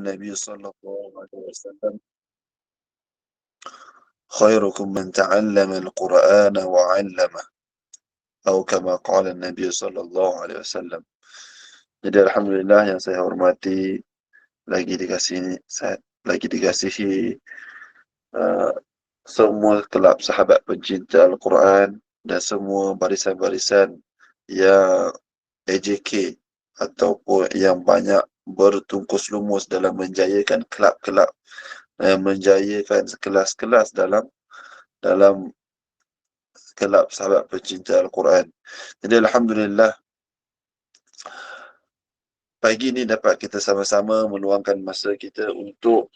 Nabi sallallahu alaihi wasallam, khairukum man ta'allama al-Qur'ana wa 'allama, atau kama qala Nabi sallallahu alaihi wasallam. Jadi alhamdulillah yang saya hormati, lagi dikasihi uh, semua kelab sahabat pencinta Al-Quran dan semua barisan-barisan yang AJK ataupun yang banyak bertungkus lumus dalam menjayakan kelab-kelab, menjayakan kelas-kelas dalam kelab sahabat pencinta Al-Quran. Jadi alhamdulillah pagi ini dapat kita sama-sama meluangkan masa kita untuk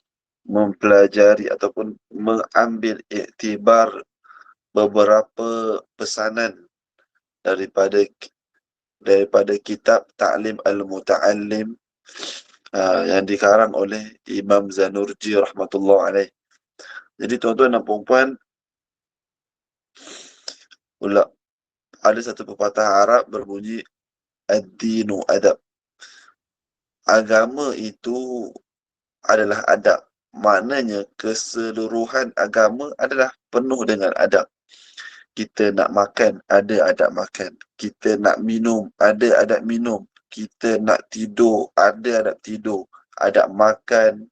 mempelajari ataupun mengambil iktibar beberapa pesanan daripada kitab Ta'lim Al-Muta'allim yang dikarang oleh Imam Zanurji rahmatullah alaih. Jadi tuan-tuan dan puan-puan, ada satu pepatah Arab berbunyi ad-dinu adab. Agama itu adalah adab. Maknanya keseluruhan agama adalah penuh dengan adab. Kita nak makan, ada adab makan. Kita nak minum, ada adab minum. Kita nak tidur, ada adab tidur. Adab makan,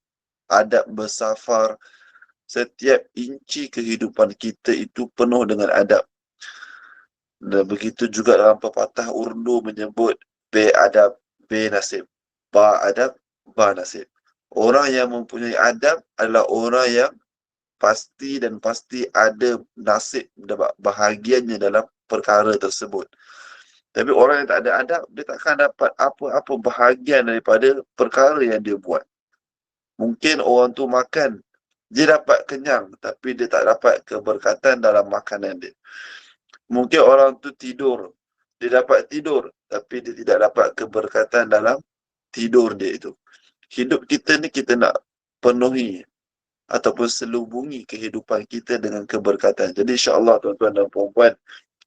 adab bersafar. Setiap inci kehidupan kita itu penuh dengan adab. Dan begitu juga dalam pepatah Urdu menyebut be adab, be nasib. Ba adab, ba nasib. Orang yang mempunyai adab adalah orang yang pasti ada nasib bahagiannya dalam perkara tersebut. Tapi orang yang tak ada adab, dia takkan dapat apa-apa bahagian daripada perkara yang dia buat. Mungkin orang tu makan, dia dapat kenyang, tapi dia tak dapat keberkatan dalam makanan dia. Mungkin orang tu tidur, dia dapat tidur, tapi dia tidak dapat keberkatan dalam tidur dia itu. Hidup kita ni kita nak penuhi ataupun selubungi kehidupan kita dengan keberkatan. Jadi insya-Allah tuan-tuan dan puan-puan,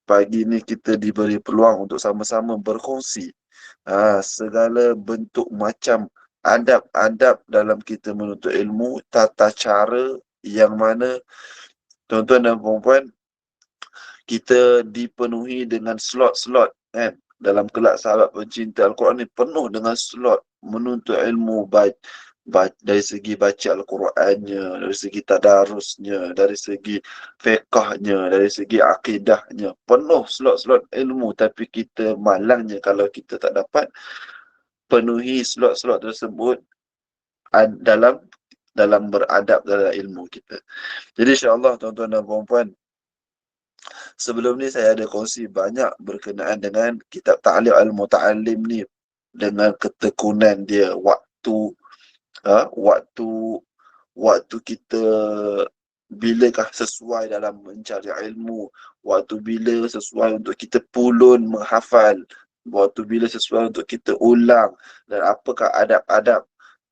pagi ni kita diberi peluang untuk sama-sama berkongsi segala bentuk macam adab-adab dalam kita menuntut ilmu, tata cara yang mana tuan-tuan dan puan-puan kita dipenuhi dengan slot-slot kan. Dalam kelab sahabat pencinta Al-Quran ni penuh dengan slot menuntut ilmu dari segi baca Al-Qurannya, dari segi tadarusnya, dari segi fiqahnya, dari segi akidahnya. Penuh slot-slot ilmu, tapi kita malangnya kalau kita tak dapat penuhi slot-slot tersebut dalam beradab dalam ilmu kita. Jadi insya-Allah tuan-tuan dan puan-puan, sebelum ni saya ada kongsi banyak berkenaan dengan kitab Ta'lim Al-Muta'allim ni, dengan ketekunan dia, waktu kita bilakah sesuai dalam mencari ilmu, waktu bila sesuai untuk kita pulun menghafal, waktu bila sesuai untuk kita ulang, dan apakah adab-adab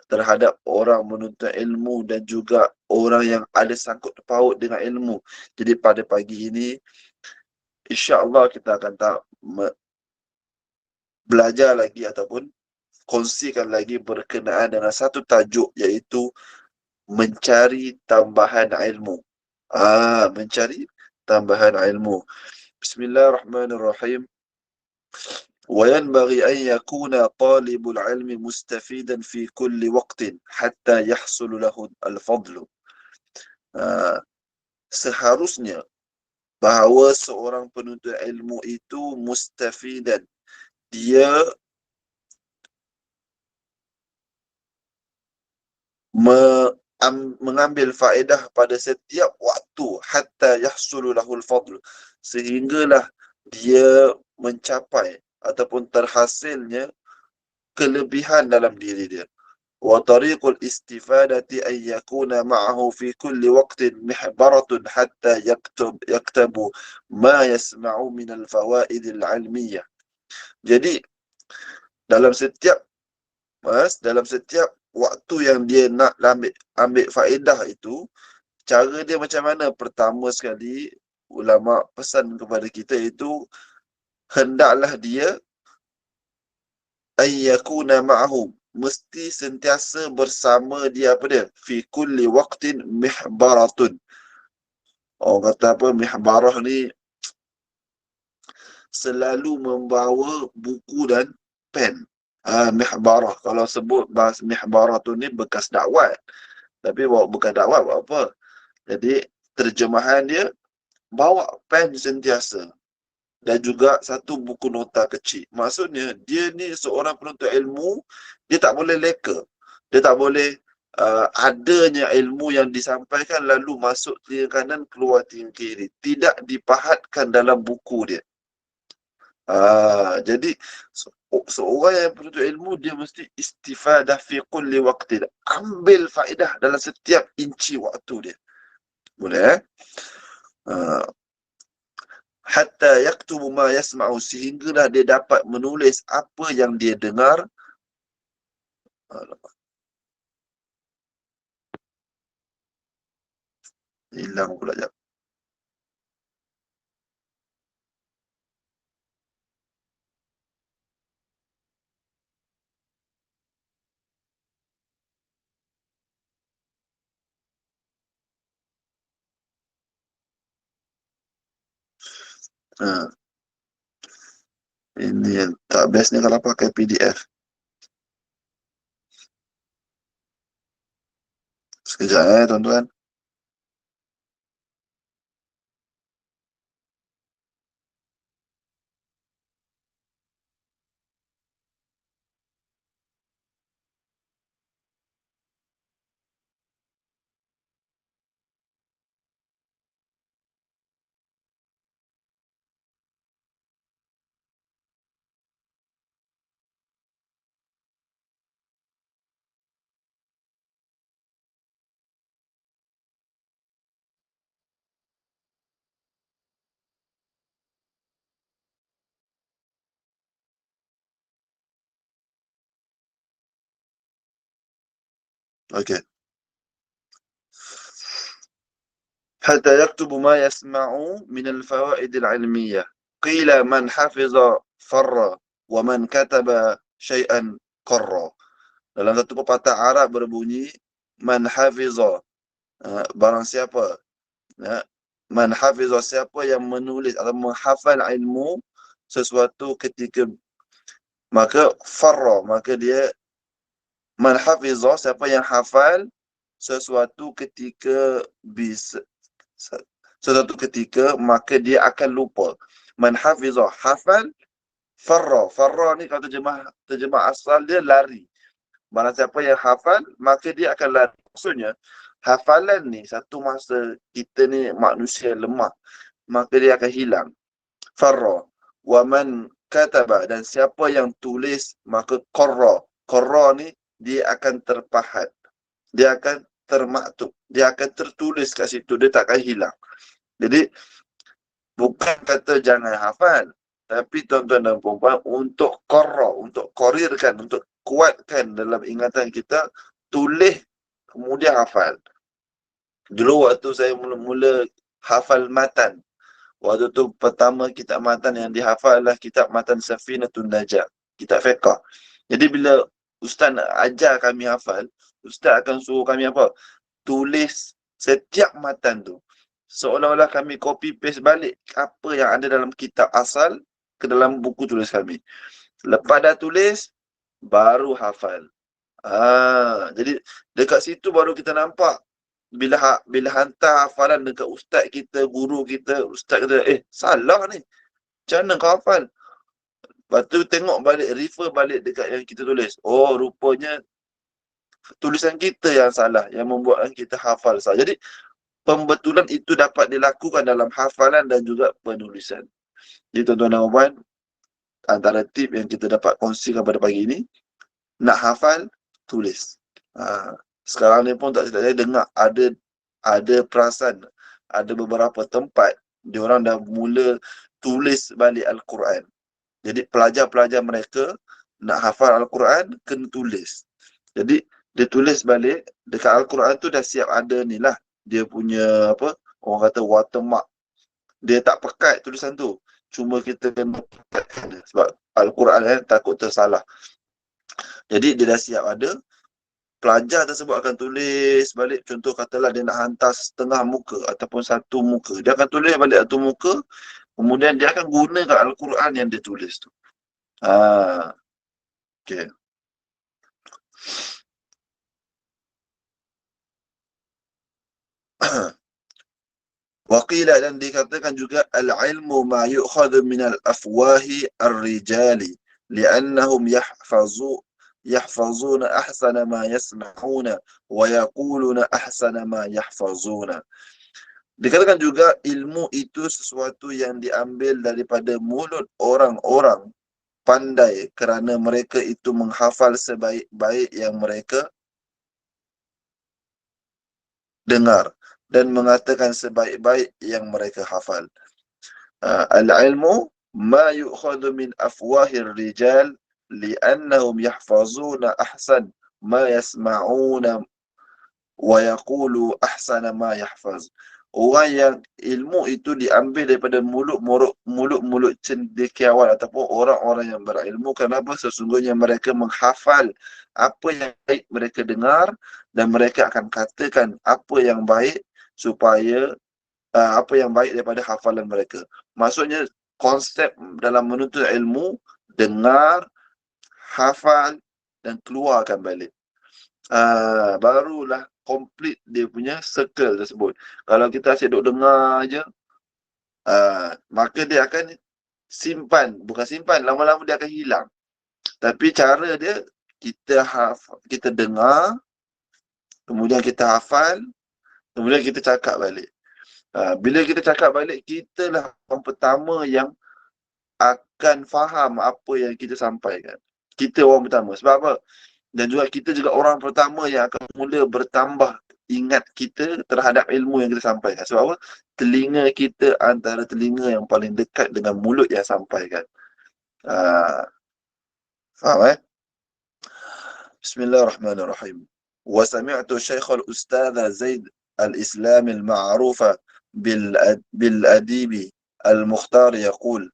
terhadap orang menuntut ilmu dan juga orang yang ada sangkut paut dengan ilmu. Jadi pada pagi ini insya-Allah kita akan belajar lagi ataupun kongsikan lagi berkenaan dengan satu tajuk, iaitu mencari tambahan ilmu. Mencari tambahan ilmu. Bismillahirrahmanirrahim. وينبغي أن يكون طالب العلم مستفيدا في كل وقت حتى يحصل له الفضل. Seharusnya bahawa seorang penuntut ilmu itu mustafidan, dia mengambil faedah pada setiap waktu, hatta yahsulu lahul fadl, sehinggalah dia mencapai ataupun terhasilnya kelebihan dalam diri dia. Wa tariqul istifadati an yakuna ma'ahu fi kulli waqtin mihbaratun hatta yaktabu ma yasma'u min al-fawaid al-'ilmiyah. Jadi dalam setiap waktu yang dia nak ambil faedah itu, cara dia macam mana? Pertama sekali, ulama pesan kepada kita itu, hendaklah dia ayyakuna ma'ahu, mesti sentiasa bersama dia apa dia? Fi kulli waqtin mihbaratun. Orang kata apa? Mihbarah ni selalu membawa buku dan pen. Mihbarah. Kalau sebut bahasa mihbarah tu ni bekas dakwat. Tapi bawa bekas dakwat buat apa? Jadi terjemahan dia bawa pen sentiasa. Dan juga satu buku nota kecil. Maksudnya, dia ni seorang penuntut ilmu, dia tak boleh leka. Dia tak boleh adanya ilmu yang disampaikan lalu masuk telinga kanan, keluar telinga kiri. Tidak dipahatkan dalam buku dia. Jadi, seorang yang penuntut ilmu, dia mesti istifadah fi kulli waqtin. Ambil faedah dalam setiap inci waktu dia. Boleh, eh? Ah, hatta yaktubu ma yasma'u, sehinggalah dia dapat menulis apa yang dia dengar. Hilang pula jap. Ha, ini yang tak best ni kalau pakai PDF. Sekejap tuan-tuan. Okey. Hatta yaktubu ma yasma'u min al-fawaid al-ilmiyah. Qila man hafiza farra wa man kataba syai'an qarra. Dalam satu pepatah Arab berbunyi, man hafiza, barang siapa, man hafiza, siapa yang menulis atau menghafal ilmu sesuatu ketika, maka farra, maka dia, man hafiza, siapa yang hafal sesuatu ketika bisa, sesuatu ketika, maka dia akan lupa. Man hafiza, hafal, farra. Farra ni kalau terjemah asal dia lari. Barang siapa yang hafal, maka dia akan lari. Maksudnya, hafalan ni satu masa kita ni manusia lemah, maka dia akan hilang. Farra. Wa man kataba, dan siapa yang tulis, maka qarra. Qarra ni dia akan terpahat. Dia akan termaktub. Dia akan tertulis kat situ. Dia takkan hilang. Jadi, bukan kata jangan hafal. Tapi tuan-tuan dan puan-puan, untuk qarra, untuk korirkan, untuk kuatkan dalam ingatan kita, tulis kemudian hafal. Dulu waktu saya mula-mula hafal matan, waktu tu pertama kitab matan yang dihafal adalah kitab matan Safinatun Najah, kitab fiqh. Jadi bila ustaz nak ajar kami hafal, ustaz akan suruh kami apa? Tulis setiap matan tu. Seolah-olah kami copy paste balik apa yang ada dalam kitab asal ke dalam buku tulis kami. Lepas dah tulis, baru hafal. Jadi dekat situ baru kita nampak, bila hantar hafalan dekat ustaz kita, guru kita, ustaz kata, salah ni. Macam mana kau hafal? Lepas tu tengok balik, refer balik dekat yang kita tulis. Oh, rupanya tulisan kita yang salah, yang membuatkan kita hafal salah. Jadi, pembetulan itu dapat dilakukan dalam hafalan dan juga penulisan. Jadi, tuan-tuan dan puan, antara tip yang kita dapat kongsikan pada pagi ini, nak hafal, tulis. Sekarang ni pun tak silap saya dengar ada perasan, ada beberapa tempat diorang dah mula tulis balik Al-Quran. Jadi pelajar-pelajar mereka nak hafal Al-Quran kena tulis. Jadi dia tulis balik dekat Al-Quran tu, dah siap ada ni lah dia punya apa, orang kata watermark. Dia tak pekat tulisan tu, cuma kita kena pekatkan sebab Al-Quran takut tersalah. Jadi dia dah siap ada, pelajar tersebut akan tulis balik, contoh katalah dia nak hantar setengah muka ataupun satu muka. Dia akan tulis balik satu muka, kemudian dia akan gunakan Al-Quran yang dia tulis tu. Okay. Waqila, dan dikatakan juga al-ilmu ma yu'khadhu min al-afwahi ar-rijali li'annahum yahfazuna ahsana ma yasma'una wa yaquluna ahsana ma yahfazuna. Dikatakan juga ilmu itu sesuatu yang diambil daripada mulut orang-orang pandai kerana mereka itu menghafal sebaik-baik yang mereka dengar dan mengatakan sebaik-baik yang mereka hafal. Al-ilmu ma yu'khadhu min afwahir rijal li'annahum yahfazuna ahsan ma yasma'una wa yaqulu ahsana ma yahfaz. Orang yang ilmu itu diambil daripada mulut-mulut cendekiawan ataupun orang-orang yang berilmu. Kenapa? Sesungguhnya mereka menghafal apa yang baik mereka dengar dan mereka akan katakan apa yang baik supaya apa yang baik daripada hafalan mereka. Maksudnya konsep dalam menuntut ilmu, dengar, hafal dan keluarkan balik. Barulah complete dia punya circle tersebut. Kalau kita asyik duk dengar je, maka dia akan simpan, bukan simpan, lama-lama dia akan hilang. Tapi cara dia, kita dengar, kemudian kita hafal, kemudian kita cakap balik. Bila kita cakap balik, kita lah orang pertama yang akan faham apa yang kita sampaikan. Kita orang pertama. Sebab apa? Dan juga kita juga orang pertama yang akan mula bertambah ingat kita terhadap ilmu yang kita sampaikan. Sebab apa? Telinga kita antara telinga yang paling dekat dengan mulut yang sampaikan. Faham Bismillahirrahmanirrahim. Wa sami'tu Syekh al-Ustadz Zaid al-Islam al-ma'ruf bil-adibi al-Mukhtar yaqul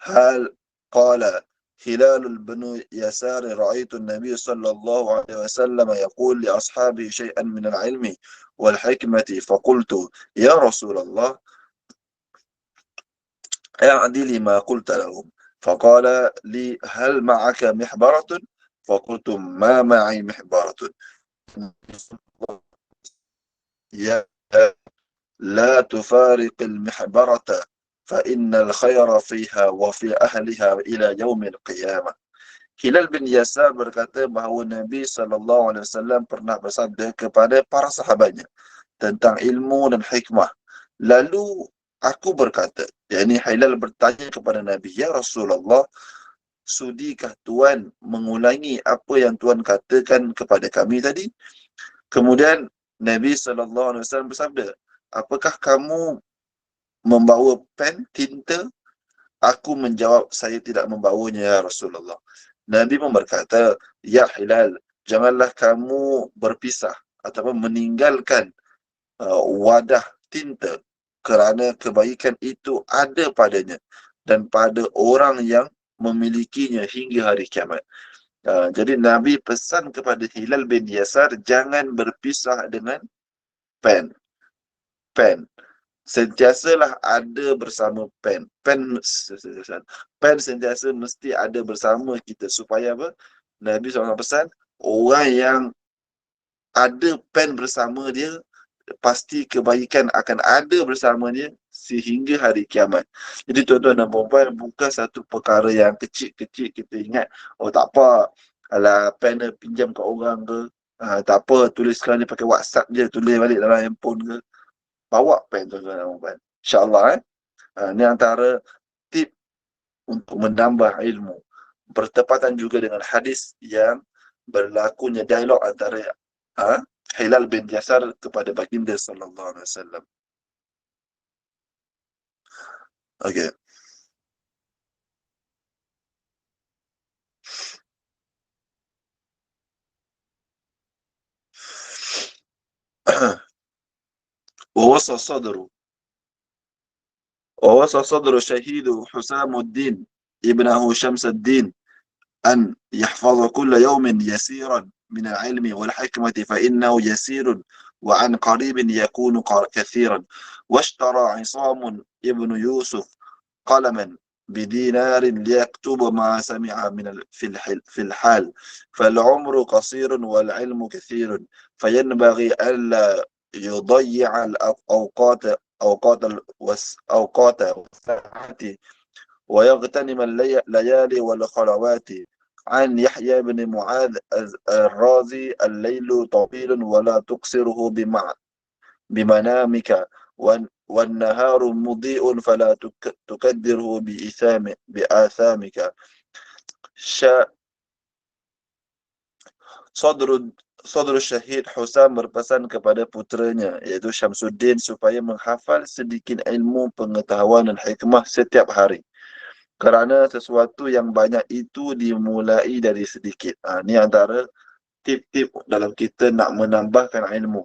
hal qala هلال بن يسار رأيت النبي صلى الله عليه وسلم يقول لأصحابه شيئا من العلم والحكمة فقلت يا رسول الله اعدل ما قلت لهم فقال لي هل معك محبرة فقلت ما معي محبرة يا لا تفارق المحبرة فإن الخير فيها وفي أهلها إلى يوم القيامة. Hilal bin Yasar berkata bahawa Nabi SAW pernah bersabda kepada para sahabatnya tentang ilmu dan hikmah. Lalu aku berkata, yakni Hilal bertanya kepada Nabi, ya Rasulullah, sudikah Tuan mengulangi apa yang Tuan katakan kepada kami tadi? Kemudian Nabi SAW bersabda, apakah kamu membawa pen, tinta? Aku menjawab, saya tidak membawanya ya Rasulullah. Nabi pun berkata, ya Hilal, janganlah kamu berpisah ataupun meninggalkan wadah tinta kerana kebaikan itu ada padanya dan pada orang yang memilikinya hingga hari kiamat. Jadi Nabi pesan kepada Hilal bin Yasar, jangan berpisah dengan pen. Sentiasalah ada bersama pen. Pen sentiasa mesti ada bersama kita. Supaya apa? Nabi SAW pesan, orang yang ada pen bersama dia, pasti kebaikan akan ada bersama dia sehingga hari kiamat. Jadi tuan-tuan dan puan-puan, bukan satu perkara yang kecil-kecil kita ingat, oh tak apa, alah pen pinjam kat orang ke, tak apa, tuliskan dia pakai WhatsApp je, tulis balik dalam handphone ke. Bawa pen tuan-tuan dan puan-puan. InsyaAllah ini antara tip untuk menambah ilmu. Bertepatan juga dengan hadis yang berlakunya dialog antara Hilal bin Yasar kepada baginda sallallahu alaihi wasallam. Okey. ووصى صدر شهيد حسام الدين ابنه شمس الدين أن يحفظ كل يوم يسيرا من العلم والحكمة فإنه يسير وعن قريب يكون كثيرا. واشترى عصام ابن يوسف قلما بدينار ليكتب ما سمع في الحال. فالعمر قصير والعلم كثير، فينبغي ألا يضيع الأوقات أوقات والساعات، ويغتنم الليالي والخلوات. عن يحيى بن معاذ الرازي: الليل طويل ولا تقصره بمنامك، والنهار مضيء فلا تكدره بآثامك. Sya- Sadrul Syahid Husam berpesan kepada puteranya iaitu Syamsuddin supaya menghafal sedikit ilmu, pengetahuan dan hikmah setiap hari. Kerana sesuatu yang banyak itu dimulai dari sedikit. Ini antara tip-tip dalam kita nak menambahkan ilmu.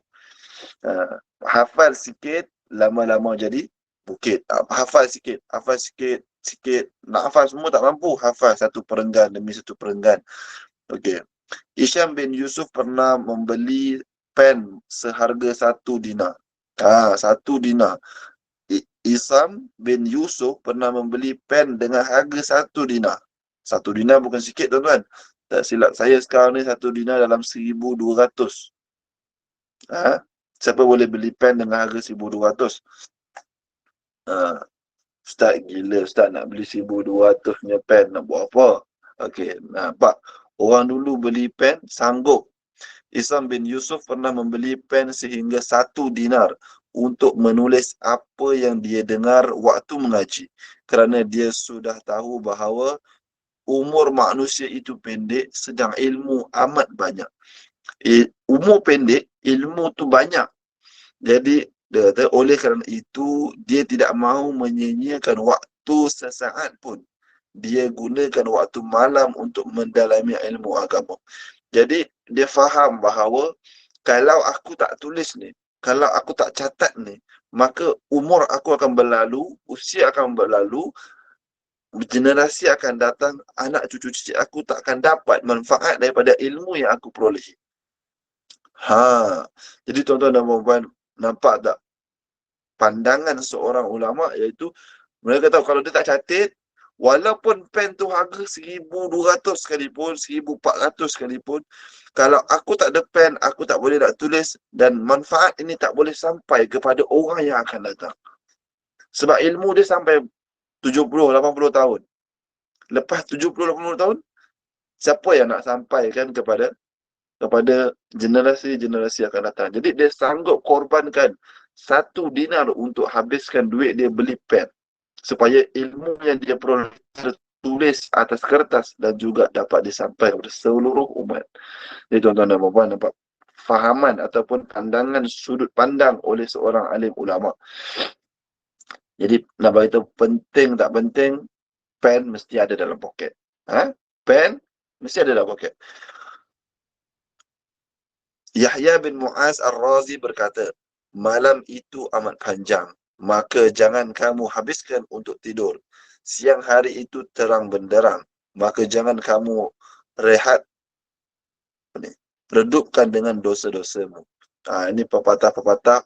Hafal sikit, lama-lama jadi bukit. Hafal sikit. Nak hafal semua tak mampu. Hafal satu perenggan demi satu perenggan. Okey. Hisham bin Yusuf pernah membeli pen seharga 1 dinar. 1 dinar. Isam bin Yusuf pernah membeli pen dengan harga 1 dinar. 1 dinar bukan sikit, tuan-tuan. Tak silap saya sekarang ni 1 dinar dalam 1,200. Siapa boleh beli pen dengan harga 1,200? Ustaz gila, Ustaz nak beli 1,200 punya pen, nak buat apa? Okey, nampak. Orang dulu beli pen sanggup. Isam bin Yusuf pernah membeli pen sehingga 1 dinar untuk menulis apa yang dia dengar waktu mengaji. Kerana dia sudah tahu bahawa umur manusia itu pendek, sedang ilmu amat banyak. Umur pendek, ilmu tu banyak. Jadi, dia kata, oleh kerana itu, dia tidak mahu menyia-nyiakan waktu sesaat pun. Dia gunakan waktu malam untuk mendalami ilmu agama. Jadi, dia faham bahawa kalau aku tak tulis ni, kalau aku tak catat ni, maka umur aku akan berlalu, usia akan berlalu, generasi akan datang, anak cucu-cucu aku tak akan dapat manfaat daripada ilmu yang aku perolehi. Jadi tuan-tuan dan puan-puan, nampak tak pandangan seorang ulama, iaitu mereka tahu kalau dia tak catat, walaupun pen tu harga 1,200 sekalipun, 1,400 sekalipun, kalau aku tak ada pen, aku tak boleh nak tulis, dan manfaat ini tak boleh sampai kepada orang yang akan datang. Sebab ilmu dia sampai 70-80 tahun. Lepas 70-80 tahun, siapa yang nak sampaikan kepada generasi-generasi akan datang. Jadi dia sanggup korbankan 1 dinar untuk habiskan duit dia beli pen, supaya ilmu yang dia peroleh tertulis atas kertas dan juga dapat disampaikan kepada seluruh umat. Jadi tuan-tuan dan puan-puan, nampak fahaman ataupun pandangan sudut pandang oleh seorang alim ulama. Jadi nak beritahu penting tak penting, pen mesti ada dalam poket. Pen mesti ada dalam poket. Yahya bin Mu'az Ar-Razi berkata, malam itu amat panjang, maka jangan kamu habiskan untuk tidur. Siang hari itu terang benderang, maka jangan kamu rehat, redupkan dengan dosa-dosamu. Ini pepatah-pepatah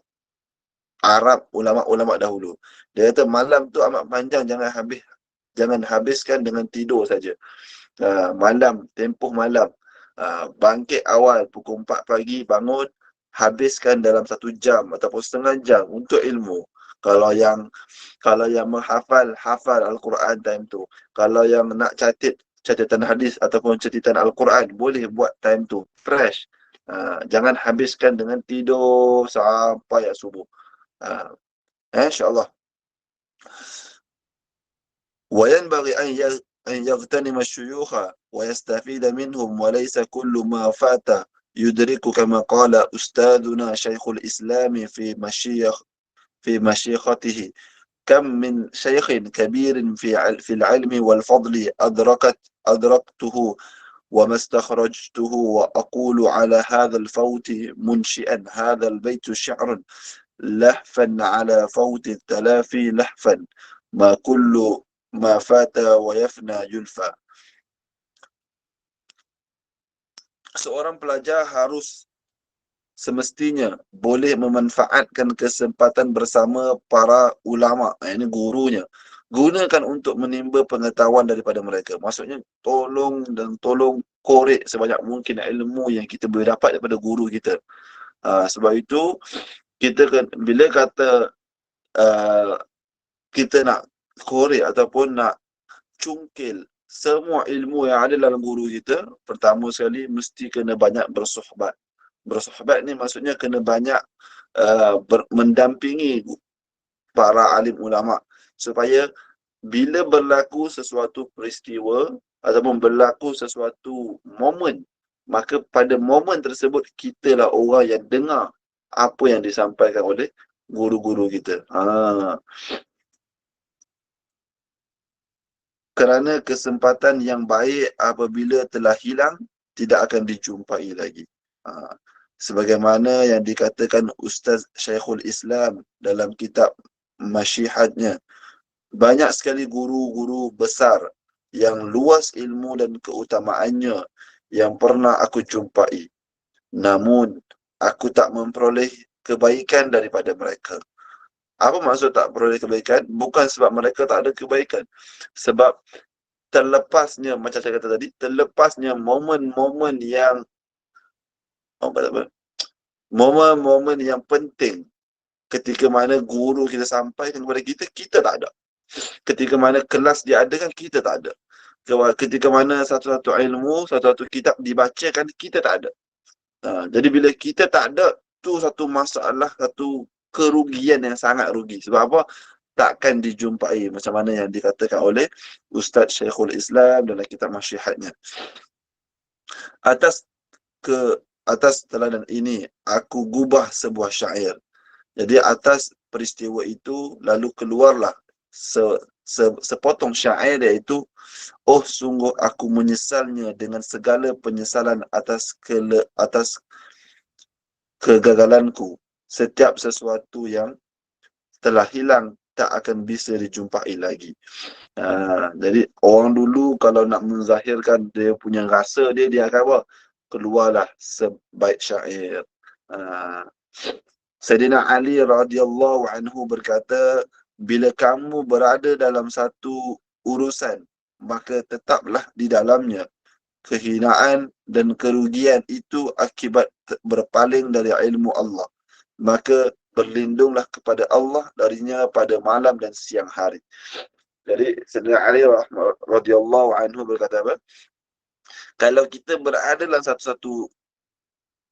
Arab ulama-ulama dahulu. Dia kata malam tu amat panjang, jangan habiskan dengan tidur saja. Tempoh malam, bangkit awal pukul 4 pagi, bangun, habiskan dalam 1 jam ataupun setengah jam untuk ilmu. Kalau yang menghafal, hafal Al-Quran time tu. Kalau yang nak catatan hadis ataupun catatan Al-Quran, boleh buat time tu fresh. Jangan habiskan dengan tidur sampai subuh. InsyaAllah. وينبغي أن يغتنم الشيوخ ويستفيد منهم، وليس كل ما فات يدرك، كما قال أستاذنا شيخ الإسلام في مشيخته: كم من شيخ كبير في العلم والفضل أدركته وما استخرجته، وأقول على هذا الفوت منشئا هذا البيت شعرا: لهفا على فوت التلافي لهفا، ما كل ما فات ويفنى يلفى. seorang pelajar harus semestinya boleh memanfaatkan kesempatan bersama para ulama, ini gurunya. Gunakan untuk menimba pengetahuan daripada mereka. Maksudnya tolong korek sebanyak mungkin ilmu yang kita boleh dapat daripada guru kita. Sebab itu kita kan bila kata uh, kita nak korek ataupun nak cungkil semua ilmu yang ada dalam guru kita, pertama sekali mesti kena banyak bersohbat. Bersohbat ni maksudnya kena banyak mendampingi para alim ulama, supaya bila berlaku sesuatu peristiwa ataupun berlaku sesuatu momen, maka pada momen tersebut kitalah orang yang dengar apa yang disampaikan oleh guru-guru kita. Kerana kesempatan yang baik apabila telah hilang, tidak akan dijumpai lagi. Sebagaimana yang dikatakan Ustaz Syekhul Islam dalam kitab Masyihatnya, banyak sekali guru-guru besar yang luas ilmu dan keutamaannya yang pernah aku jumpai. Namun, aku tak memperoleh kebaikan daripada mereka. Apa maksud tak peroleh kebaikan? Bukan sebab mereka tak ada kebaikan. Sebab terlepasnya, macam saya kata tadi, terlepasnya momen-momen yang momen-momen yang penting ketika mana guru kita sampaikan kepada kita, kita tak ada. Ketika mana kelas diadakan, kita tak ada. Ketika mana satu-satu ilmu, satu-satu kitab dibacakan, kita tak ada. Jadi bila kita tak ada, tu satu masalah, satu kerugian yang sangat rugi. Sebab apa? Takkan dijumpai macam mana yang dikatakan oleh Ustaz Syekhul Islam dalam kitab Masyihatnya. Atas atas teladan ini, aku gubah sebuah syair. Jadi atas peristiwa itu, lalu keluarlah sepotong syair, iaitu, oh sungguh aku menyesalnya dengan segala penyesalan atas kegagalanku. Setiap sesuatu yang telah hilang tak akan bisa dijumpai lagi. Jadi orang dulu kalau nak menzahirkan dia punya rasa dia akan apa? Keluarlah sebaik syair. Sayyidina Ali radhiyallahu anhu berkata, bila kamu berada dalam satu urusan, maka tetaplah di dalamnya. Kehinaan dan kerugian itu akibat berpaling dari ilmu Allah. Maka berlindunglah kepada Allah darinya pada malam dan siang hari. Jadi Sayyidina Ali radhiyallahu anhu berkata apa? Kalau kita berada dalam satu-satu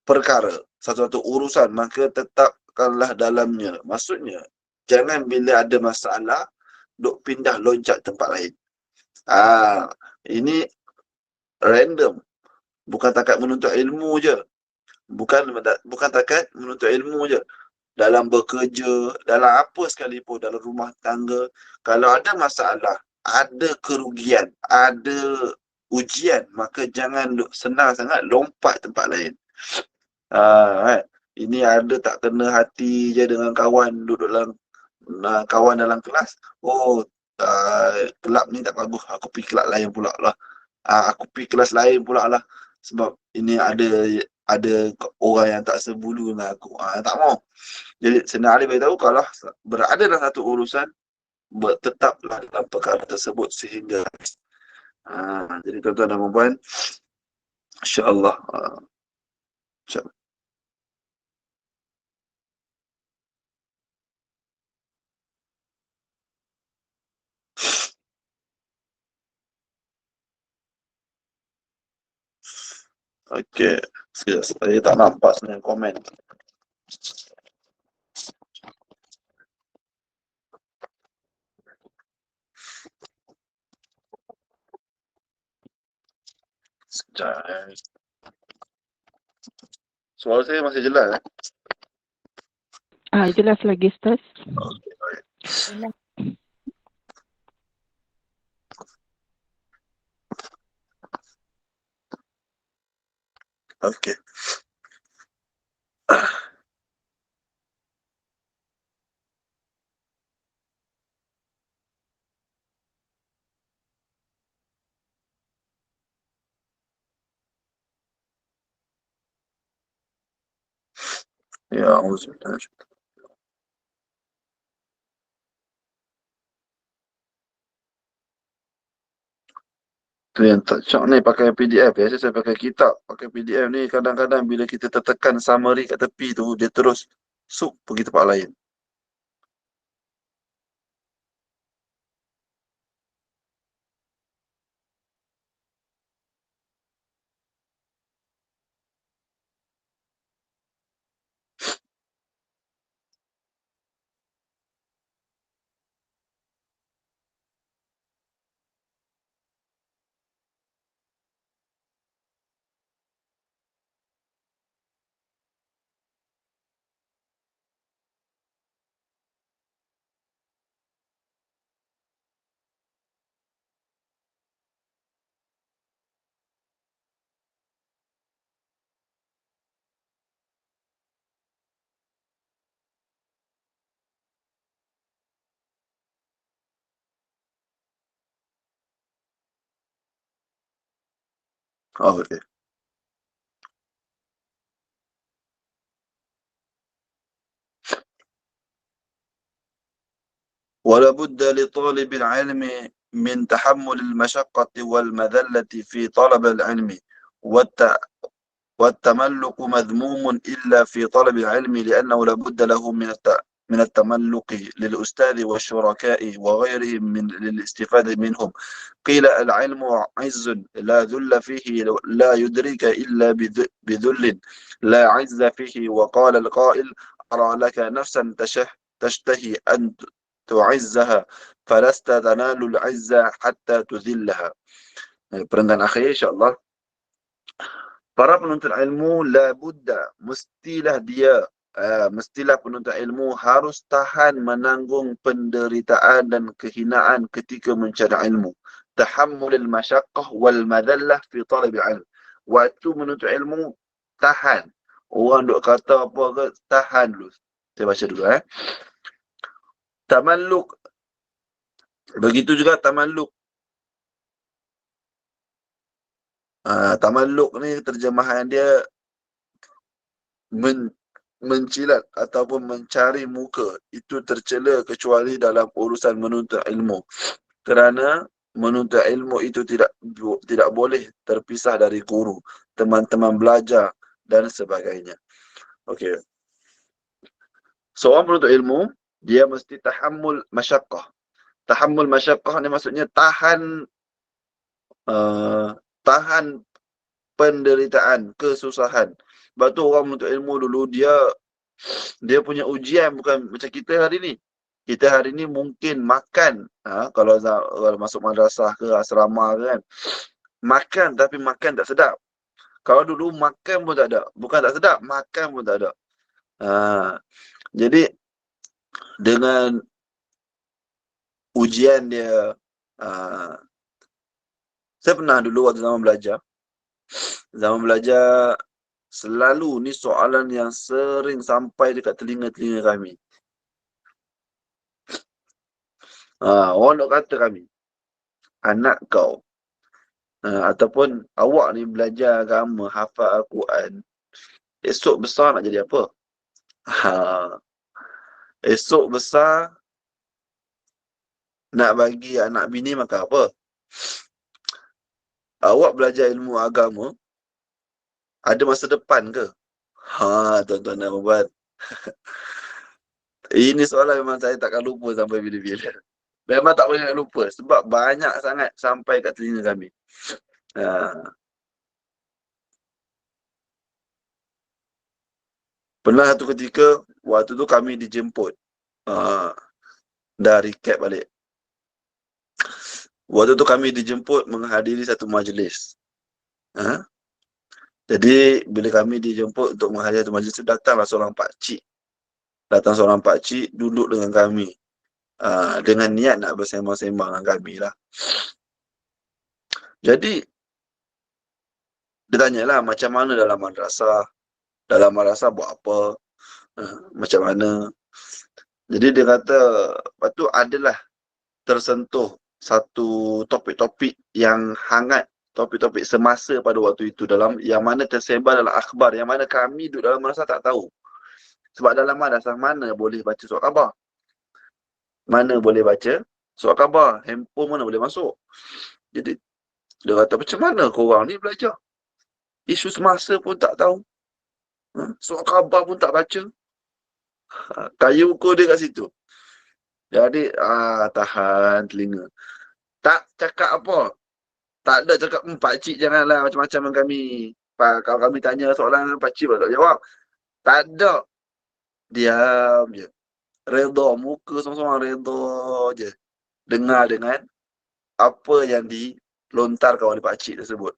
perkara, satu-satu urusan, maka tetapkanlah dalamnya. Maksudnya, jangan bila ada masalah, duk pindah loncat tempat lain. Ini random. Bukan takat menuntut ilmu je. Bukan takat menuntut ilmu je. Dalam bekerja, dalam apa sekalipun, dalam rumah tangga, kalau ada masalah, ada kerugian, ada ujian, maka jangan senang sangat lompat tempat lain. Ini ada tak kena hati je dengan kawan, duduk dalam kawan dalam kelas. Oh, kelab ni tak bagus, aku pergi kelab lain pula lah. Aku pergi kelas lain pula lah. Sebab ini ada orang yang tak sebulu dengan aku. Tak mau. Jadi Sayyidina Ali beritahu, kalau berada dalam satu urusan, tetaplah dalam perkara tersebut sehingga habis. Jadi tuan-tuan dan puan-puan, insya-Allah, insya-Allah. Okey, saya tak nampak sebenarnya komen. Sekejap. Suara saya masih jelas? Jelas lagi, Ustaz. Okey, baik. Okey. Ya, auzubillah. Tu yang tak syok ni pakai PDF. Biasa saya pakai kitab. Pakai PDF ni kadang-kadang bila kita tertekan summary kat tepi tu, dia terus pergi tempat lain. Oh, okay. ولا بد لطالب العلم من تحمل المشقة والمذلة في طلب العلم والت... والتملق مذموم إلا في طلب العلم لأنه لا بد له من التملق للأستاذ والشركاء وغيرهم للاستفادة منهم. قيل العلم عز لا ذل فيه لا يدرك إلا بذل لا عز فيه. وقال القائل أرى لك نفسا تشتهي أن تعزها فلست تنال العزة حتى تذلها. Perenggan akhir insyaAllah. Para penuntut ilmu la budda, mestilah dia, mestilah penuntut ilmu harus tahan menanggung penderitaan dan kehinaan ketika mencari ilmu. Tahammulil masyaqqah wal madallah fi talab ilm. Waktu menuntut ilmu, tahan. Orang duk kata apa ke, tahan dulu. Saya baca dulu. Tamalluk. Begitu juga tamalluk. Tamalluk ni terjemahan dia men, mencilat ataupun mencari muka. Itu tercela kecuali dalam urusan menuntut ilmu. Kerana menuntut ilmu itu tidak boleh terpisah dari guru, teman-teman belajar dan sebagainya. Okey. Seorang penuntut ilmu, dia mesti tahammul masyaqqah. Tahammul masyaqqah ni maksudnya tahan uh, tahan penderitaan, kesusahan. Sebab tu orang menuntut ilmu dulu, dia punya ujian bukan macam kita hari ni. Kita hari ni mungkin makan, kalau masuk madrasah ke asrama ke kan, makan tapi makan tak sedap. Kalau dulu makan pun tak ada, bukan tak sedap, makan pun tak ada. Ha, jadi dengan ujian dia, ha, saya pernah dulu waktu zaman belajar selalu ni soalan yang sering sampai dekat telinga-telinga kami. Orang nak kata kami, anak kau ataupun awak ni belajar agama, hafal Al-Quran, esok besar nak jadi apa? Ha, esok besar nak bagi anak bini makan apa? Awak belajar ilmu agama, ada masa depan ke? Tuan-tuan dan puan. Ini soalan memang saya takkan lupa sampai bila-bila. Memang tak boleh nak lupa sebab banyak sangat sampai kat telinga kami. Ha. Pernah satu ketika, waktu tu kami dijemput. Dah recap balik. Waktu tu kami dijemput menghadiri satu majlis. Jadi, bila kami dijemput untuk menghadiri satu majlis tu, datanglah seorang pakcik. Datang seorang pakcik, duduk dengan kami. Dengan niat nak bersembang-sembang dengan kami lah. Jadi, dia tanyalah macam mana dalam madrasah. Dalam madrasah buat apa. Macam mana. Jadi dia kata, lepas tu adalah tersentuh satu topik-topik yang hangat, topik-topik semasa pada waktu itu, dalam yang mana tersebar dalam akhbar, yang mana kami duduk dalam madrasah tak tahu. Sebab dalam madrasah mana boleh baca surat khabar? Mana boleh baca surat khabar? Handphone mana boleh masuk? Jadi dia kata, macam mana korang ni belajar? Isu semasa pun tak tahu. Surat khabar pun tak baca. Kayu ukur dia kat situ. Jadi, tahan telinga. Tak cakap apa. Tak ada cakap, pakcik janganlah macam-macam dengan kami. Kalau kami tanya soalan, pakcik tak jawab. Tak ada. Diam je. Redha. Muka seorang-seorang redha je. Dengar dengan apa yang dilontarkan oleh pakcik tersebut.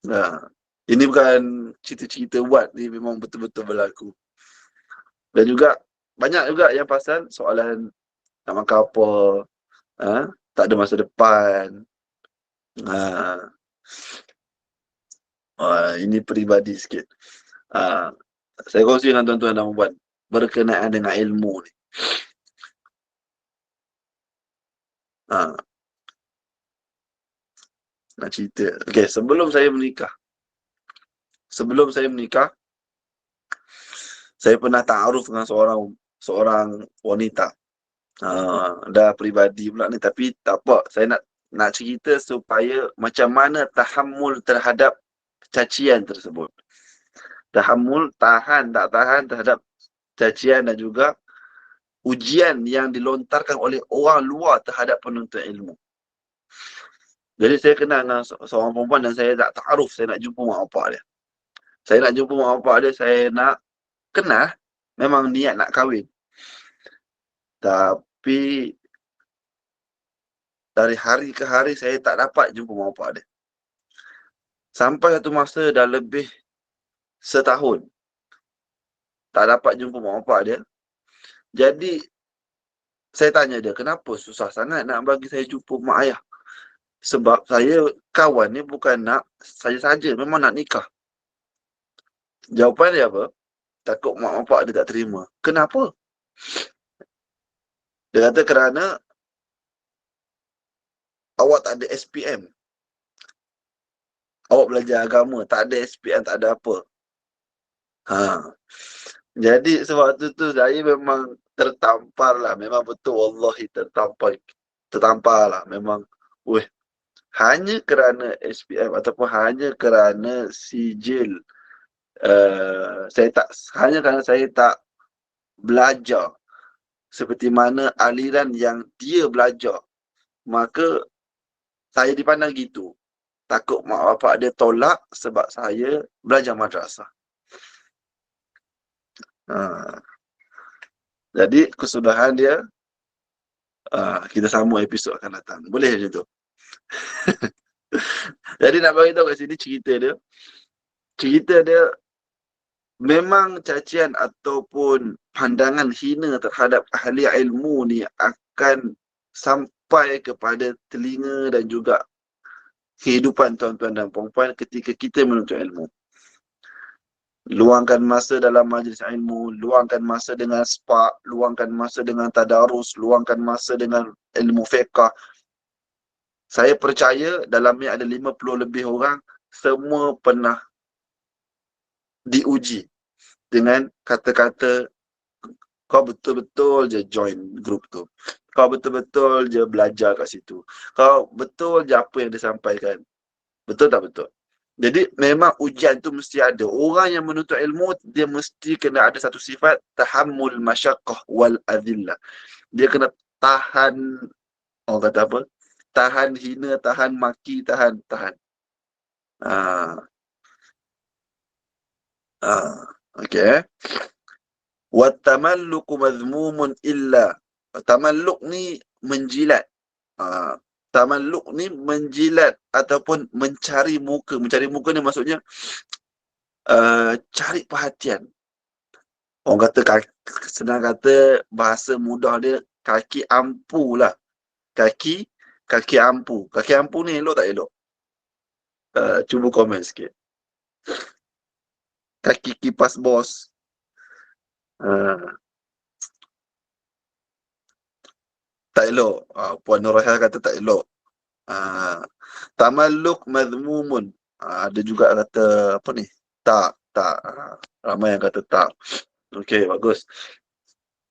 Nah, ini bukan cerita-cerita buat. Ni memang betul-betul berlaku. Dan juga, banyak juga yang pasal soalan nak makan apa. Tak ada masa depan. Ini peribadi sikit. Saya kongsi dengan tuan-tuan dan puan berkenaan dengan ilmu ni. Nak cerita. Okay, sebelum saya menikah, saya pernah ta'aruf dengan seorang wanita. Dah peribadi pula ni, tapi tak apa. Saya nak cerita supaya macam mana tahammul terhadap cacian tersebut. Tahammul, tahan, tak tahan terhadap cacian dan juga ujian yang dilontarkan oleh orang luar terhadap penuntut ilmu. Jadi saya kenal dengan seorang perempuan dan saya tak ta'aruf, saya nak jumpa mak bapak dia. Saya nak jumpa mak bapak dia, saya nak kenal, memang niat nak kahwin. Tapi dari hari ke hari saya tak dapat jumpa mak bapak dia. Sampai satu masa dah lebih setahun tak dapat jumpa mak bapak dia. Jadi saya tanya dia, kenapa susah sangat nak bagi saya jumpa mak ayah? Sebab saya kawan ni bukan nak saja-saja, memang nak nikah. Jawapan dia apa? Takut mak bapak dia tak terima. Kenapa? Dia kata kerana awak tak ada SPM. Awak belajar agama, tak ada SPM, tak ada apa. Jadi sebab tu saya memang tertampar lah. Memang betul wallahi tertampar lah. Memang, hanya kerana SPM ataupun hanya kerana sijil, hanya kerana saya tak belajar seperti mana aliran yang dia belajar, maka saya dipandang gitu. Takut mak bapak dia tolak sebab saya belajar madrasah. Jadi kesudahan dia, kita sambung episod akan datang. Boleh macam tu? Jadi nak bagi tahu kat sini cerita dia memang cacian ataupun pandangan hina terhadap ahli ilmu ni akan sampai kepada telinga dan juga kehidupan tuan-tuan dan puan-puan ketika kita menuntut ilmu. Luangkan masa dalam majlis ilmu, luangkan masa dengan spa, luangkan masa dengan tadarus, luangkan masa dengan ilmu fiqah. Saya percaya dalamnya ada 50 lebih orang, semua pernah diuji dengan kata-kata, kau betul-betul je join group tu. Kau betul-betul je belajar kat situ. Kau betul je apa yang disampaikan. Betul tak betul? Jadi memang ujian tu mesti ada. Orang yang menuntut ilmu, dia mesti kena ada satu sifat, tahammul masyaqqah wal adillah. Dia kena tahan, orang kata apa? Tahan hina, tahan maki, tahan. Okay. Wa tamalluku madhmumun illa. Tamalluk ni menjilat. Tamalluk ni menjilat ataupun mencari muka. Mencari muka ni maksudnya cari perhatian. Orang kata, senang kata, bahasa mudah dia, kaki ampu lah. Kaki ampu. Kaki ampu ni elok tak elok? Cuba komen sikit. Kaki kipas bos. Tak elok. Puan Nurhayah kata tak elok. Tamalluk madhmumun. Ada juga kata apa ni? Tak. Ramai yang kata tak. Okey, bagus.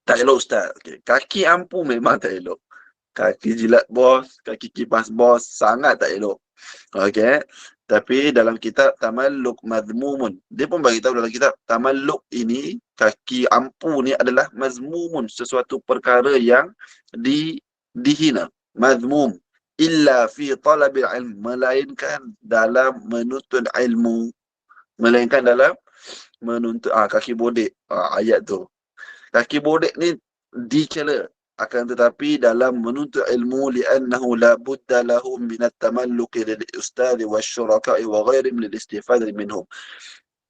Tak elok Ustaz. Okey. Kaki ampu memang tak elok. Kaki jilat bos, kaki kipas bos, sangat tak elok. Okey. Tapi dalam kitab Tamalluk Mazmumun, dia pun bagi tahu dalam kitab Tamalluk ini, kaki ampu ni adalah mazmumun, sesuatu perkara yang dihina. Mazmum. Illa fi talabil ilm, melainkan dalam menuntut ilmu. Melainkan dalam menuntut kaki bodek. Ayat tu. Kaki bodek ni dicela, akan tetapi dalam menuntut ilmu, li'annahu la budda lahum min at-tamalluqi lil ustadhi wasyuraka'i wa ghairihim lil istifadati minhum.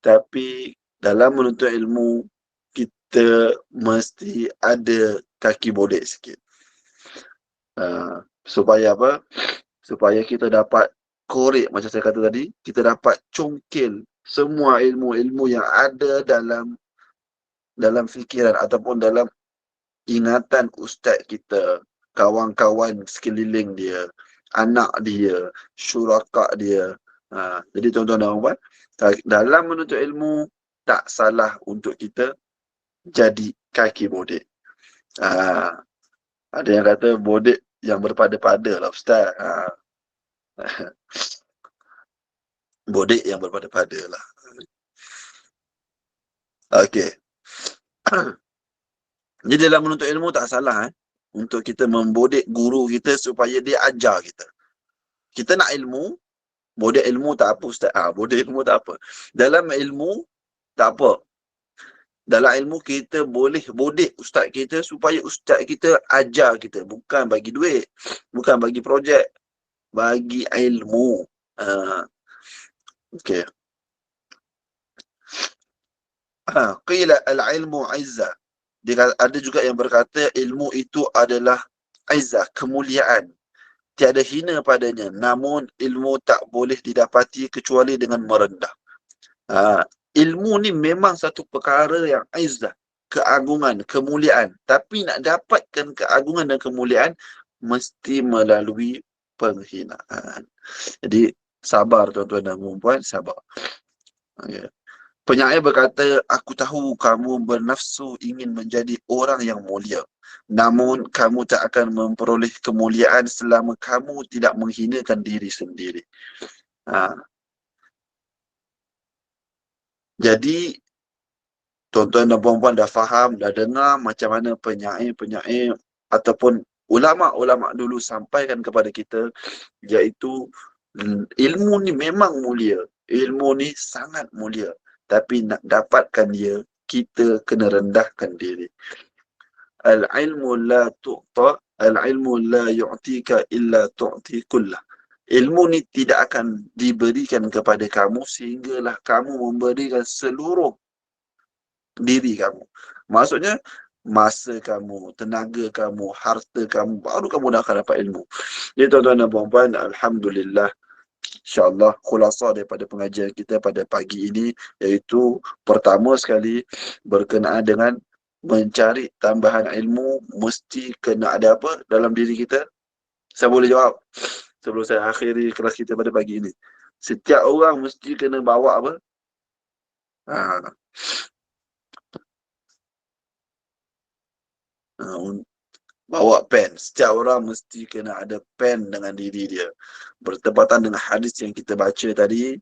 Tapi dalam menuntut ilmu, kita mesti ada kaki bodek sikit. Supaya apa? Supaya kita dapat korek, macam saya kata tadi, kita dapat congkil semua ilmu-ilmu yang ada dalam fikiran ataupun dalam ingatan ustaz kita, kawan-kawan sekeliling dia, anak dia, syuraka dia. Jadi tuan-tuan dan puan, dalam menuntut ilmu, tak salah untuk kita jadi kaki bodek. Ada yang kata bodek yang berpada-pada lah Ustaz. Bodek yang berpada-pada lah. Okey. Jadi dalam menuntut ilmu tak salah untuk kita membodek guru kita supaya dia ajar kita. Kita nak ilmu, bodek ilmu tak apa Ustaz. Bodek ilmu tak apa. Dalam ilmu tak apa. Dalam ilmu kita boleh bodek ustaz kita supaya ustaz kita ajar kita. Bukan bagi duit. Bukan bagi projek. Bagi ilmu. Okey. Qila al-ilmu izzah. Ada juga yang berkata ilmu itu adalah izzah, kemuliaan. Tiada hina padanya. Namun ilmu tak boleh didapati kecuali dengan merendah. Ilmu ni memang satu perkara yang izzah, keagungan, kemuliaan. Tapi nak dapatkan keagungan dan kemuliaan, mesti melalui penghinaan. Jadi, sabar tuan-tuan dan puan-puan, sabar. Okay. Penyair berkata, aku tahu kamu bernafsu ingin menjadi orang yang mulia. Namun, kamu tak akan memperoleh kemuliaan selama kamu tidak menghinakan diri sendiri. Jadi, tuan-tuan dan puan-puan dah faham, dah dengar macam mana penyair-penyair ataupun ulama'-ulama' dulu sampaikan kepada kita, iaitu ilmu ni memang mulia. Ilmu ni sangat mulia. Tapi nak dapatkan dia, kita kena rendahkan diri. Al-ilmu la tu'ta, al-ilmu la yu'tika illa tu'ti kullah. Ilmu ni tidak akan diberikan kepada kamu sehinggalah kamu memberikan seluruh diri kamu. Maksudnya, masa kamu, tenaga kamu, harta kamu, baru kamu dah akan dapat ilmu. Jadi tuan-tuan dan puan-puan, alhamdulillah, insyaAllah khulasa daripada pengajian kita pada pagi ini, iaitu pertama sekali berkenaan dengan mencari tambahan ilmu, mesti kena ada apa dalam diri kita? Saya boleh jawab sebelum saya akhiri kelas kita pada pagi ini. Setiap orang mesti kena bawa apa? Bawa pen. Setiap orang mesti kena ada pen dengan diri dia. Bertepatan dengan hadis yang kita baca tadi,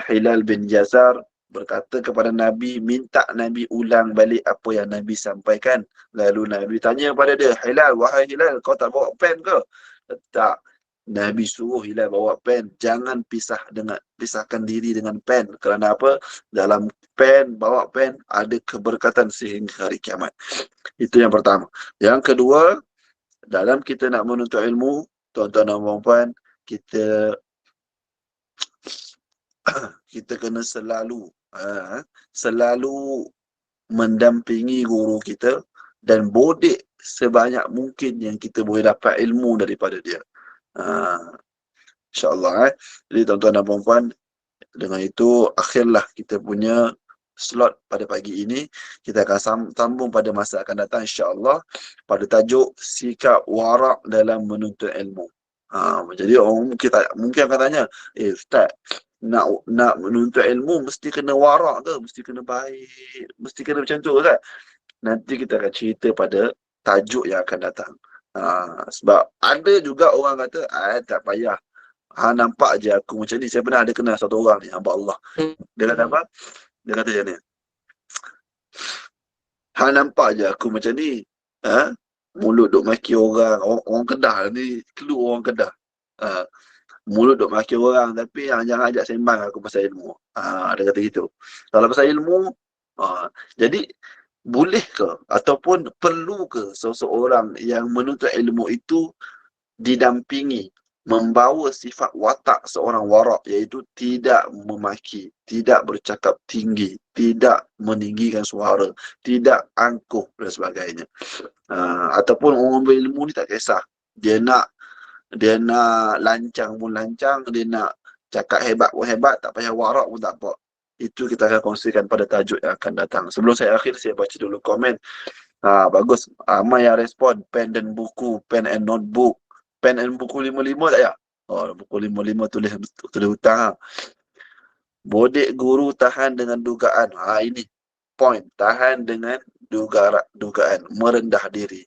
Hilal bin Yazar berkata kepada Nabi, minta Nabi ulang balik apa yang Nabi sampaikan. Lalu Nabi tanya kepada dia, Hilal, wahai Hilal, kau tak bawa pen ke? Tak. Nabi suruh Hilal bawa pen. Jangan pisahkan diri dengan pen. Kerana apa? Dalam pen, bawa pen, ada keberkatan sehingga hari kiamat. Itu yang pertama. Yang kedua, dalam kita nak menuntut ilmu, tuan-tuan dan puan-puan, kita kena selalu mendampingi guru kita dan bodek sebanyak mungkin yang kita boleh dapat ilmu daripada dia. InsyaAllah. Jadi tuan-tuan dan puan-puan, dengan itu akhirlah kita punya slot pada pagi ini. Kita akan sambung pada masa akan datang insya-Allah pada tajuk sikap warak dalam menuntut ilmu. Jadi orang mungkin akan tanya, Ustaz, nak menuntut ilmu mesti kena warak ke, mesti kena baik, mesti kena macam tu kan. Nanti kita akan cerita pada tajuk yang akan datang. Sebab ada juga orang kata, tak payah. Nampak je aku macam ni. Saya pernah ada kenal satu orang ni, hamba Allah. Dia kata apa? Dia kata macam ni. Nampak je aku macam ni. Mulut duk maki orang. Orang Kedah ni, clue orang Kedah. Mulut duk maki orang, tapi jangan ajak sembang aku pasal ilmu. Dia kata gitu. Kalau pasal ilmu, jadi boleh ke ataupun perlu ke seseorang yang menuntut ilmu itu didampingi, membawa sifat watak seorang warak, iaitu tidak memaki, tidak bercakap tinggi, tidak meninggikan suara, tidak angkuh dan sebagainya. Ataupun orang berilmu ni tak kisah, dia nak lancang pun lancang, dia nak cakap hebat pun hebat, tak payah warak pun tak apa. Itu kita akan kongsikan pada tajuk yang akan datang. Sebelum saya akhir, saya baca dulu komen. Bagus. Ramai yang respon. Pen dan buku, pen and notebook. Pen and buku 55 tak ya? Buku 55 tulis hutang. Bodek guru tahan dengan dugaan. Ini point. Tahan dengan dugaan. Merendah diri.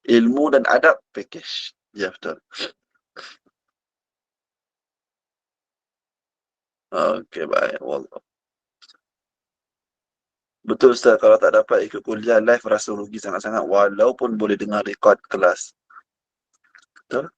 Ilmu dan adab package. Ya, betul. Okey, baik. Wallah. Betul Ustaz, kalau tak dapat ikut kuliah live rasa rugi sangat-sangat walaupun boleh dengar rekod kelas. Betul?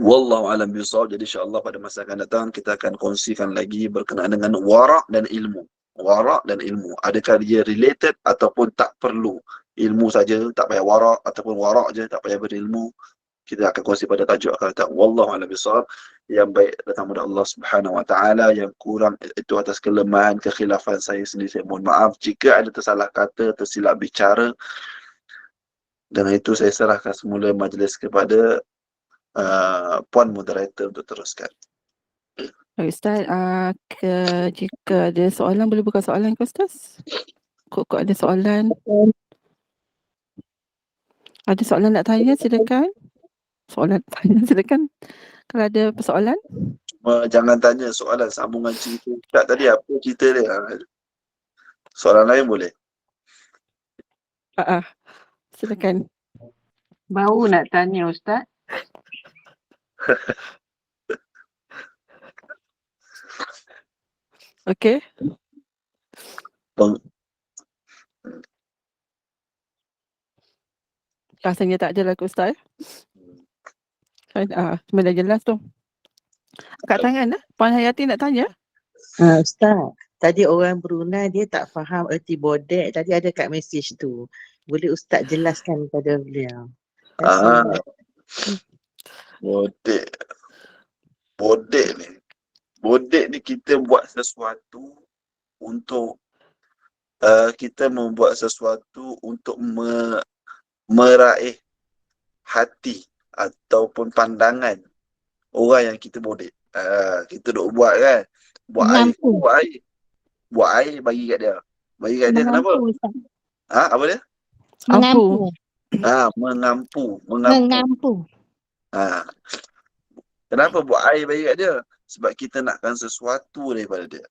Wallahu alam bisawab. Jadi insya-Allah pada masa akan datang kita akan kongsikan lagi berkenaan dengan warak dan ilmu. Warak dan ilmu. Adakah dia related ataupun tak perlu ilmu saja, tak payah warak, ataupun warak je tak payah berilmu. Kita akan kongsi pada tajuk akan datang. Wallahu a'lam bishawab. Yang baik datang dari Allah Subhanahu wa taala, yang kurang itu atas kelemahan kekhilafan saya sendiri. Saya mohon maaf jika ada tersalah kata, tersilap bicara. Dengan itu saya serahkan semula majlis kepada puan moderator untuk teruskan. Ustaz, jika ada soalan boleh buka soalan ke Ustaz? Kok ada soalan? Ada soalan nak tanya silakan. Soalan tanya silakan. Kalau ada persoalan. Jangan tanya soalan sambungan cerita Ustaz tadi, apa cerita dia. Soalan lain boleh. Silakan. Baru nak tanya Ustaz. Okey. Rasanya tak ada lah Ustaz. Cuma dah jelas tu. Kat tangan lah. Puan Hayati nak tanya? Ustaz, tadi orang Brunei dia tak faham erti bodek. Tadi ada kat mesej tu. Boleh Ustaz jelaskan kepada beliau? Bodek ni kita buat sesuatu untuk kita membuat sesuatu untuk meraih hati ataupun pandangan orang yang kita bodek. Kita duk buat kan, buat air bagi kat dia. Bagi kat dia kenapa? Apa dia? Mengampu. Mengampu. Kenapa buat air bagi kat dia? Sebab kita nakkan sesuatu daripada dia.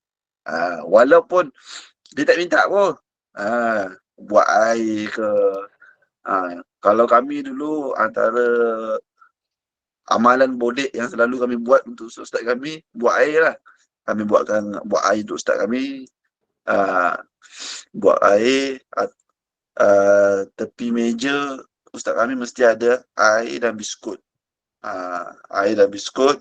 Walaupun dia tak minta pun. Buat air ke. Kalau kami dulu antara amalan bodek yang selalu kami buat untuk ustaz kami, buat air lah. Kami buat air untuk ustaz kami. Buat air tepi meja ustaz kami mesti ada air dan biskut. Air dan biskut.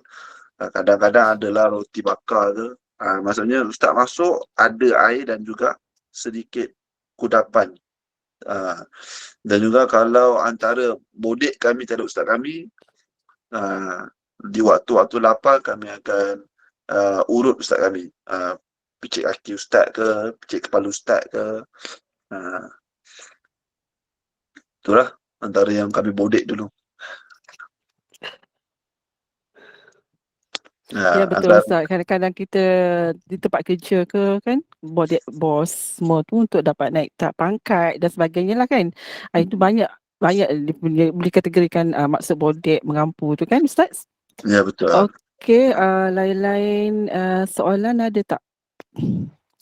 Kadang-kadang adalah roti bakar ke. Maksudnya ustaz masuk ada air dan juga sedikit kudapan. Dan juga kalau antara bodek kami terhadap ustaz kami, di waktu-waktu lapar kami akan urut ustaz kami. Picit kaki ustaz ke, picit kepala ustaz ke. Itulah antara yang kami bodek dulu. Ya betul Ustaz. Kadang-kadang kita di tempat kerja ke kan, bos semua tu untuk dapat naik pangkat dan sebagainya lah kan. Itu banyak boleh kategorikan maksud bodek mengampu tu kan Ustaz? Ya betul. Okey, lain-lain soalan ada tak?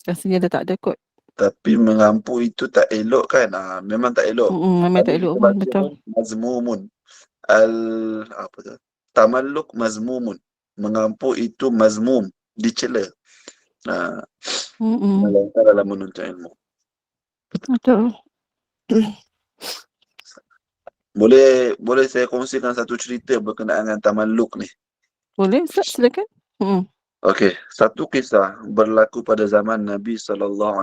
Rasanya dah tak ada kot. Tapi mengampu itu tak elok kan? Memang tak elok. Memang tak Tadi elok kita pun, baca betul. mazmumun. Apa tu? Tamalluk mazmumun. Mengampu itu mazmum, dicela. Melangkah dalam menuntut ilmu. Betul. Boleh saya kongsikan satu cerita berkenaan dengan tamalluk ni. Boleh Ustaz, silakan. Okey, satu kisah berlaku pada zaman Nabi SAW.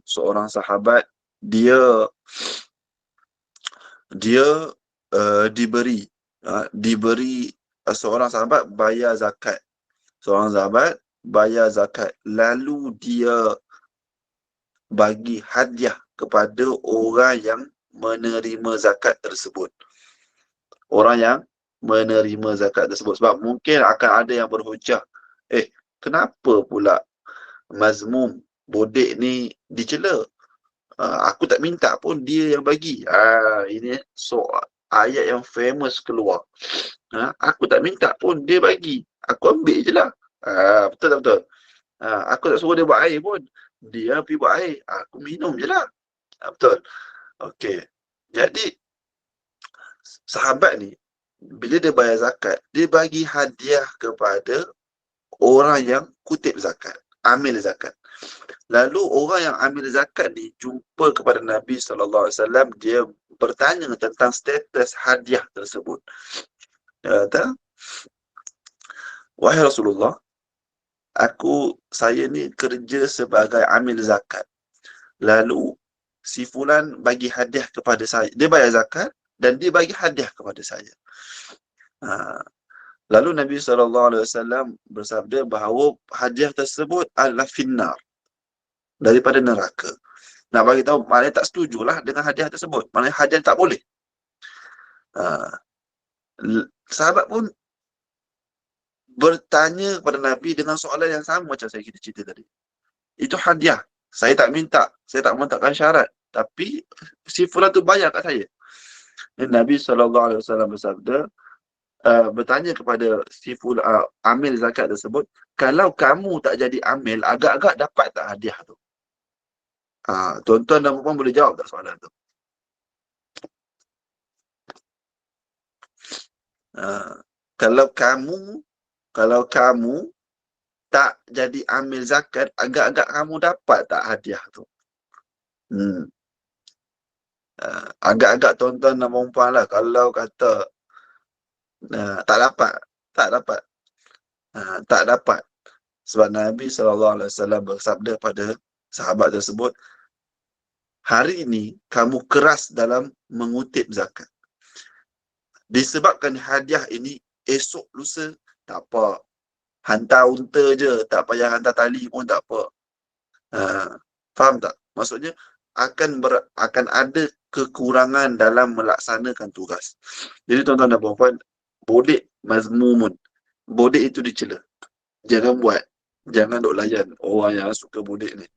Seorang sahabat, dia diberi seorang sahabat bayar zakat. Lalu dia bagi hadiah kepada orang yang menerima zakat tersebut. Sebab mungkin akan ada yang berhujah, kenapa pula mazmum bodek ni dicela? Aku tak minta pun dia yang bagi. Ini ayat yang famous keluar. Aku tak minta pun dia bagi. Aku ambil je lah. Betul tak betul? Aku tak suruh dia buat air pun. Dia pergi buat air. Aku minum je lah. Betul. Okey. Jadi, sahabat ni, bila dia bayar zakat, dia bagi hadiah kepada orang yang kutip zakat, amil zakat. Lalu orang yang ambil zakat ni jumpa kepada Nabi SAW, dia bertanya tentang status hadiah tersebut. Dia kata, wahai Rasulullah, saya ni kerja sebagai amil zakat. Lalu si fulan bagi hadiah kepada saya. Dia bayar zakat dan dia bagi hadiah kepada saya. Lalu Nabi SAW bersabda bahawa hadiah tersebut adalah finnar, daripada neraka. Nak bagi tahu, maknanya tak setujulah dengan hadiah tersebut. Maknanya hadiah tak boleh. Sahabat pun bertanya kepada Nabi dengan soalan yang sama macam saya cerita tadi. Itu hadiah. Saya tak minta. Saya tak menetapkan syarat. Tapi si fulan tu bayar kat saya. Dan Nabi SAW bersabda, bertanya kepada si fulan, amil zakat tersebut, kalau kamu tak jadi amil, agak-agak dapat tak hadiah tu? Tuan-tuan dan puan boleh jawab tak soalan tu? Kalau kamu tak jadi amil zakat, agak-agak kamu dapat tak hadiah tu? Agak-agak tuan-tuan dan puan lah, kalau kata tak dapat. Sebab Nabi SAW bersabda pada sahabat tersebut, hari ini kamu keras dalam mengutip zakat. Disebabkan hadiah ini, esok lusa tak apa. Hantar unta je, tak payah hantar tali pun tak apa. Faham tak? Maksudnya akan ada kekurangan dalam melaksanakan tugas. Jadi tuan-tuan dan puan-puan, bodek mazmumun. Bodek itu dicela. Jangan buat. Jangan duk layan orang yang suka bodek ni.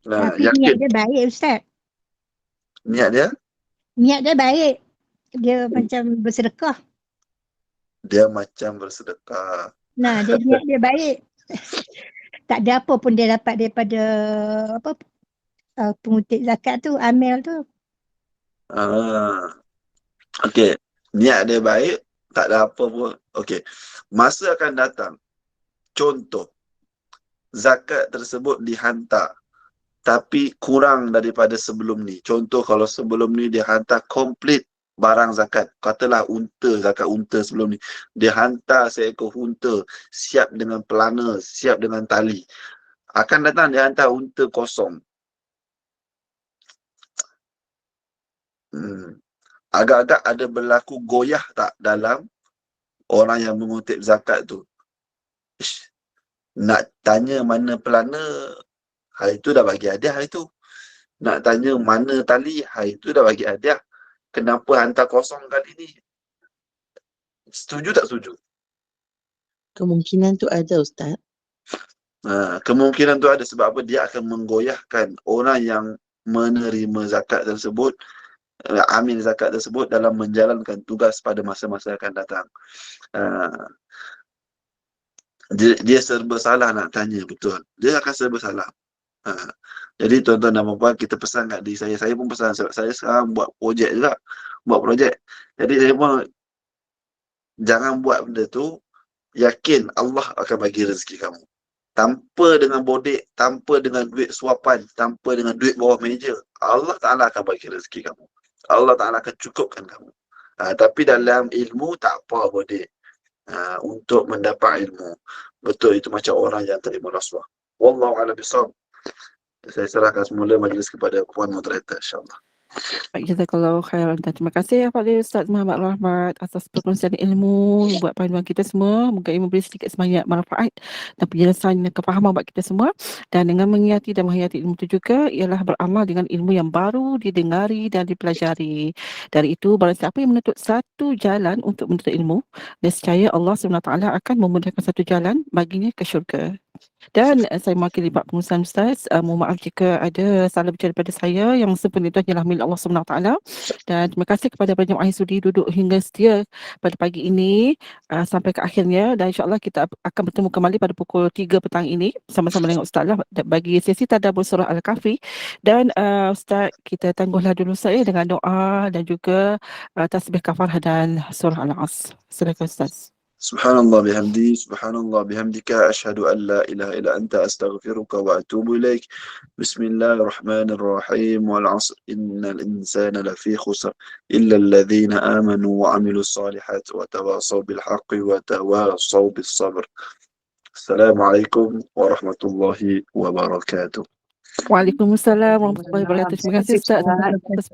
Tapi niat dia baik, Ustaz. Niat dia? Niat dia baik. Dia macam bersedekah. Dia macam bersedekah. Nah, dia niat dia baik. Tak ada apa pun dia dapat daripada pengutip zakat tu, amil tu. Okey. Niat dia baik, tak ada apa pun. Okey. Masa akan datang, contoh, zakat tersebut dihantar, tapi kurang daripada sebelum ni. Contoh, kalau sebelum ni dia hantar komplit barang zakat, katalah zakat unta sebelum ni, dia hantar seekor unta siap dengan pelana, siap dengan tali. Akan datang dia hantar unta kosong. Agak-agak ada berlaku goyah tak dalam orang yang mengutip zakat tu? Nak tanya mana pelana, hari tu dah bagi hadiah hari tu. Nak tanya mana tali, hari tu dah bagi hadiah. Kenapa hantar kosong kali ni? Setuju tak setuju? Kemungkinan tu ada, Ustaz. Kemungkinan tu ada sebab apa? Dia akan menggoyahkan orang yang menerima zakat tersebut, amil zakat tersebut dalam menjalankan tugas pada masa-masa akan datang. dia serba salah nak tanya, betul. Dia akan serba salah. Jadi tuan-tuan dan puan-puan, kita pesan kat diri saya pun pesan, sebab saya sekarang buat projek juga. Jadi saya pun jangan buat benda tu, yakin Allah akan bagi rezeki kamu. Tanpa dengan bodek, tanpa dengan duit suapan, tanpa dengan duit bawah meja, Allah Ta'ala akan bagi rezeki kamu. Allah Ta'ala akan cukupkan kamu. Tapi dalam ilmu tak apa bodek. Untuk mendapat ilmu, betul itu macam orang yang terima rasuah. Wallahu a'lam bishawab. Saya serahkan semula majlis kepada puan moderator, insyaAllah. Baik, jazakallahu khairan. Terima kasih kepada Ustaz Muhammad Rahmat atas perkongsian ilmu buat panduan kita semua. Moga ia memberi sedikit semangat manfaat dan penjelasan dan kefahaman buat kita semua. Dan dengan menghayati dan menghayati ilmu itu juga ialah beramal dengan ilmu yang baru didengari dan dipelajari. Dari itu, barang siapa yang menuntut satu jalan untuk menuntut ilmu, nescaya Allah SWT akan memudahkan satu jalan baginya ke syurga. Dan saya mewakili Pak Pengurusan Ustaz, mohon maaf jika ada salah bicara daripada saya. Yang sempurna itu hanyalah milik Allah SWT. Dan terima kasih kepada para jemaah yang sudi duduk hingga setia pada pagi ini sampai ke akhirnya. Dan insyaAllah kita akan bertemu kembali pada pukul 3 petang ini sama-sama dengan Ustaz lah bagi sesi tadabbur surah Al-Kahfi. Dan Ustaz, kita tangguhlah dulu saya dengan doa dan juga tasbih kafarah dan surah Al-As. Silakan Ustaz. Subhanallah bihamdi, subhanallah bihamdika, ashhadu an la ilaha illa anta, astaghfiruka wa atubu ilaik. Bismillahirrahmanirrahim. Wal 'asr, innal insana lafi khusr illa alladhina amanu wa 'amilus solihat wa tawasaw bil haqqi wa tawasaw bis sabr. Assalamualaikum warahmatullahi wabarakatuh. Waalaikumsalam warahmatullahi wabarakatuh. Terima kasih Ustaz atas